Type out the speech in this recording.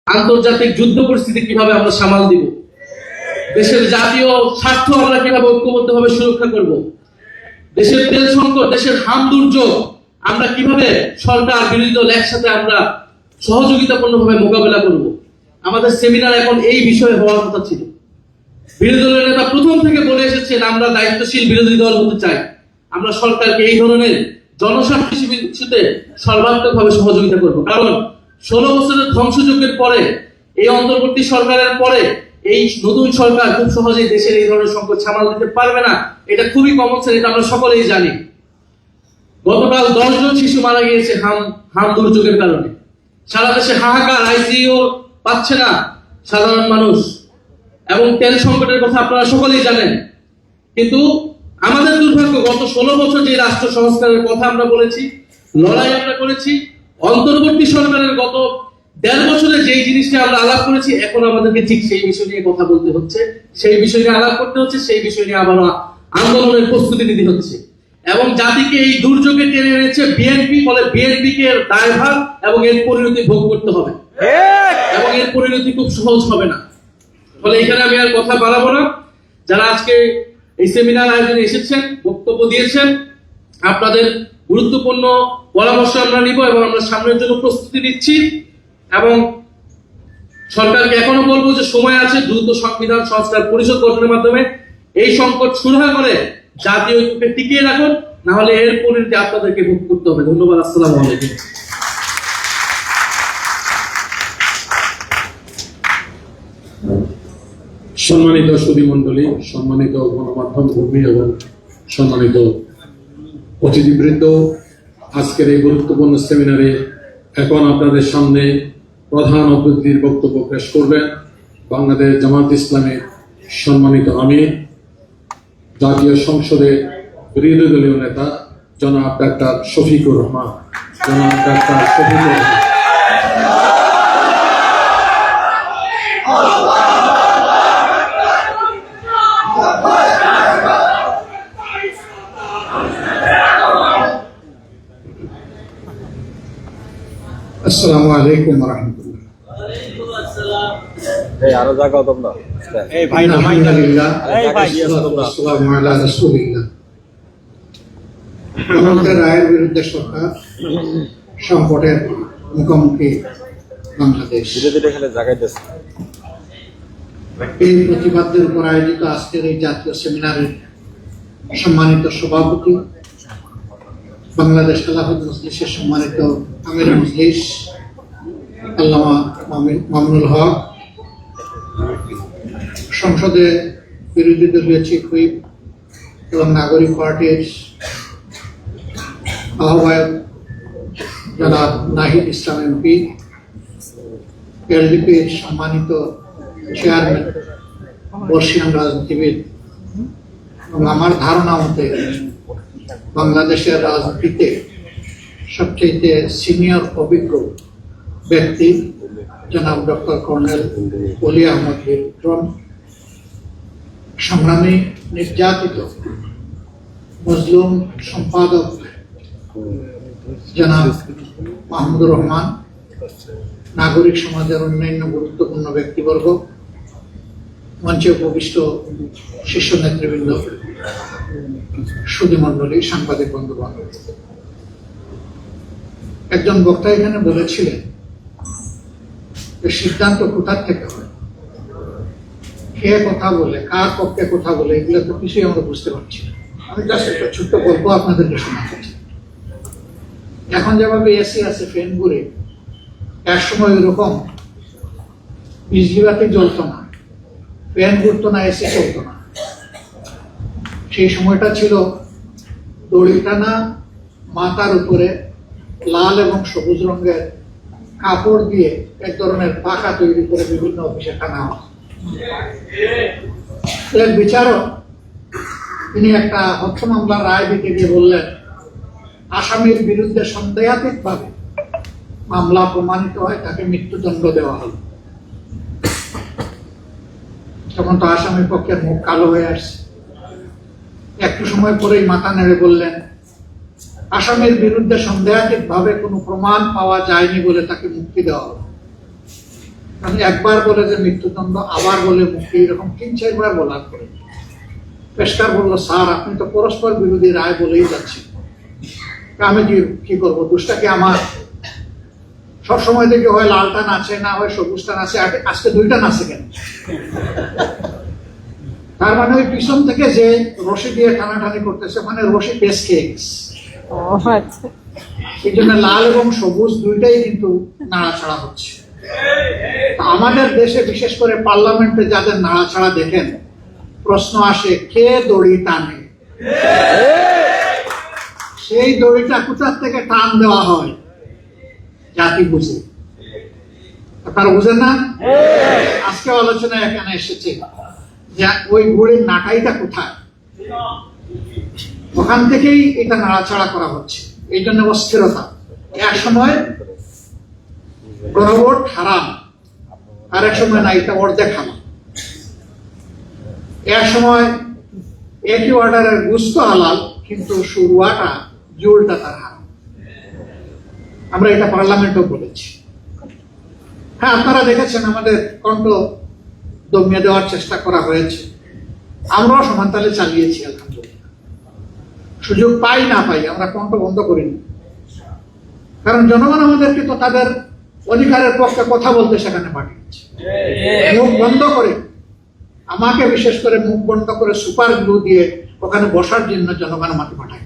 আন্তর্জাতিক যুদ্ধ পরিস্থিতি কিভাবে আমরা সামাল দিব, দেশের জাতীয় স্বার্থ আমরা কিভাবে ঐক্যবদ্ধভাবে সুরক্ষা করব, দেশের তেল সংকট, দেশের হাম দুর্যোগ আমরা কিভাবে সরকার বিরোধী দল একসাথে আমরা সহযোগিতাপূর্ণভাবে মোকাবেলা করব। আমাদের সেমিনার এখন এই বিষয়ে হওয়ার কথা ছিল। বিরোধী দলের নেতা প্রথম থেকে বলে এসেছেন আমরা দায়িত্বশীল বিরোধী দল হতে চাই, আমরা সরকারকে এই ধরনের জনস্বার্থ ইস্যুতে সর্বাত্মকভাবে সহযোগিতা করব। কারণ 16 বছরের ধ্বংসযজ্ঞের পরে, এই অন্তর্বর্তী সরকারের পরে এই নতুন সরকার খুব সহজেই দেশের এই ধরনের সংকট সামাল দিতে পারবে না। এটা খুবই কমন সেন্স, এটা আমরা সকলেই জানি। গতকাল 10 জন শিশু মারা গিয়েছে হাম দুর্যোগের কারণে। সারা দেশে হাহাকার, আইসিইউ পাচ্ছে না সাধারণ মানুষ, এবং তেল সংকটের কথা আপনারা সকলেই জানেন। কিন্তু আমাদের দুর্ভাগ্য, গত 16 বছর যে রাষ্ট্র সংস্কারের কথা আমরা বলেছি, লড়াই আমরা করেছি, অন্তর্বর্তী সরকারের গত 1.5 বছরে যেই জিনিসটা আমরা আলাপ করেছি, এখন আমাদেরকে ঠিক সেই বিষয় নিয়ে কথা বলতে হচ্ছে, সেই বিষয় নিয়ে আলাপ করতে হচ্ছে, সেই বিষয় নিয়ে আবার আন্দোলনের প্রস্তুতি নিতে হচ্ছে। এবং জাতিকে এই দুর্যোগে টেনে এনেছে বিএনপি, ফলে বিএনপি কে দায়ভার এবং এর পরিণতি ভোগ করতে হবে, এবং এর পরিণতি খুব সহজ হবে না। ফলে এখানে আমি আর কথা বাড়াবো না। যারা আজকে এই সেমিনার আয়োজনে এসেছেন, বক্তব্য দিয়েছেন, আপনাদের গুরুত্বপূর্ণ পরামর্শ আমরা নিব এবং আমরা সামনের জন্য প্রস্তুতি নিচ্ছি। এবং সরকারকে এখনো বলবো যে সময় আছে, দ্রুত সংবিধান সংস্কার পরিষদ গঠনের মাধ্যমে এই সংকট সুরাহা করে জাতীয় ঐক্যকে টিকিয়ে রাখুন, না হলে এর পরিণতি আপনাদেরকে ভোগ করতে হবে। ধন্যবাদ। আসসালামু আলাইকুম। সম্মানিত সুধীমণ্ডলী, সম্মানিত গণমাধ্যম কর্মী এবং সম্মানিত অতিথিবৃন্দ, আজকের এই গুরুত্বপূর্ণ সেমিনারে এখন আপনাদের সামনে প্রধান অতিথির বক্তব্য পেশ করবেন বাংলাদেশ জামাত ইসলামের সম্মানিত আমির, জাতীয় সংসদের বিরোধী দলীয় নেতা জনাব ডাক্তার শফিকুর রহমান। আসসালামু আলাইকুম ওয়া রাহমাতুল্লাহ। আরো জায়গা তোমরা আলহামদুলিল্লাহ, আসসালামু আলা রাসূলিল্লাহ। গণতন্ত্রের রায়ের বিরুদ্ধে সরকার, সংকটের মুখোমুখি বাংলাদেশ, এই প্রতিবাদের উপর আয়োজিত আজকের এই জাতীয় সেমিনারের সম্মানিত সভাপতি, বাংলাদেশ খেলাফত মজলিসের সম্মানিত আমির মজলিস আল্লামা মামুনুল হক, সংসদে বিরোধী দলীয় চিফ হুইপ এবং নাগরিক পার্টির আহ্বায়ক জনাব নাহিদ ইসলাম এমপি, এলডিপির সম্মানিত চেয়ারম্যান, বর্ষিয়ান রাজনীতিবিদ, এবং আমার ধারণা মতে বাংলাদেশের রাজনীতিতে সবচেয়ে সিনিয়র অভিজ্ঞ ব্যক্তি জনাব ডক্টর কর্নেল ওলি আহমদ বিক্রম, সংগ্রামী নির্যাতিত মজলুম সম্পাদক জনাব মাহমুদুর রহমান, নাগরিক সমাজের অন্যান্য গুরুত্বপূর্ণ ব্যক্তিবর্গ, মঞ্চে উপবিষ্ট শীর্ষ নেতৃবৃন্দ, সুধীমণ্ডলী, সাংবাদিক বন্ধুবান্ধব। একজন বক্তা এখানে বলেছিলেন যে সিদ্ধান্ত কোথার থেকে হয়, কে কথা বলে, কার পক্ষে কথা বলে, এগুলো তো কিছুই আমরা বুঝতে পারছি না। আমি জাস্ট একটা ছোট্ট গল্প আপনাদেরকে শোনাতে চাই। এখন যেভাবে এসি আছে, ফ্যান ঘুরে, এক সময় এরকম বিজলি বাতি জ্বলতো না, ফ্যান ঘুরতো না, এসি চলতো না। সেই সময়টা ছিল দড়ি টানা, মাথার উপরে লাল এবং সবুজ রঙের কাপড় দিয়ে এক ধরনের পাখা তৈরি করে বিভিন্ন অফিসে টানা হয়। এক বিচারক তিনি একটা হত্যা মামলার রায় দিতে গিয়ে বললেন, আসামির বিরুদ্ধে সন্দেহাতীত ভাবে মামলা প্রমাণিত হয়, তাকে মৃত্যুদণ্ড দেওয়া হলো। তখন তো আসামির পক্ষের মুখ কালো হয়ে আসছে। একটু সময় পরেই মাথা নেড়ে বললেন, আসামির বিরুদ্ধে সন্দেহাতীত ভাবে কোনো প্রমাণ পাওয়া যায়নি বলে তাকে মুক্তি দেওয়া হলো। কারণ একবার বলে যে মৃত্যুদণ্ড, আবার বলে মুক্তি, এরকম 3-4 বার বলার পরে পেশকার বললো, স্যার আপনি তো পরস্পর বিরোধী রায় বলেই যাচ্ছেন, আমি কি করবো, দোষটা কি আমার? সবসময় দেখি হয় লালটা নাচে, না হয় সবুজটা নাচে, আজকে দুইটা নাচে কেন? তার মানে ওই পিছন থেকে যে রশি দিয়ে টানাটানি করতেছে, মানে রশি পেস খেয়ে গেছে। আচ্ছা। এই জন্য লাল এবং সবুজ দুইটাই কিন্তু নাড়াছাড়া হচ্ছে। আমাদের দেশে বিশেষ করে পার্লামেন্টে যাদের নাড়াছাড়া দেখেন, প্রশ্ন আসে কে দড়ি টানে? সেই দড়িটা কোথার থেকে টান দেওয়া হয়? জাতি বুঝে। আপনারা বুঝেন না? আজকে আলোচনা এখানে এসেছে যে ওই ঘুড়ির নাটাইটা কোথায়, ওখান থেকেই এটা নাড়াচাড়া করা হচ্ছে। এই জন্য অস্থিরতা। এক সময় গণভোট হারাম, আর এক সময় না, এটা অর্ধেক হারাম। এক সময় একই অর্ডারের গুস্ত হালাল, কিন্তু শুরুয়াটা জোলটা তার হারাম। আমরা এটা পার্লামেন্টেও বলেছি। হ্যাঁ, আপনারা দেখেছেন আমাদের কণ্ঠ দমিয়ে দেওয়ার চেষ্টা করা হয়েছে, আমরাও সমানতালে চালিয়েছি। আলহামদুলিল্লাহ, সুযোগ পাই না পাই আমরা কণ্ঠ বন্ধ করিনি, কারণ জনগণ আমাদেরকে তো তাদের অধিকারের পক্ষে কথা বলতে সেখানে পাঠিয়েছে। মুখ বন্ধ করে, আমাকে বিশেষ করে মুখ বন্ধ করে সুপার গ্লু দিয়ে ওখানে বসার জন্য জনগণ আমাকে পাঠায়।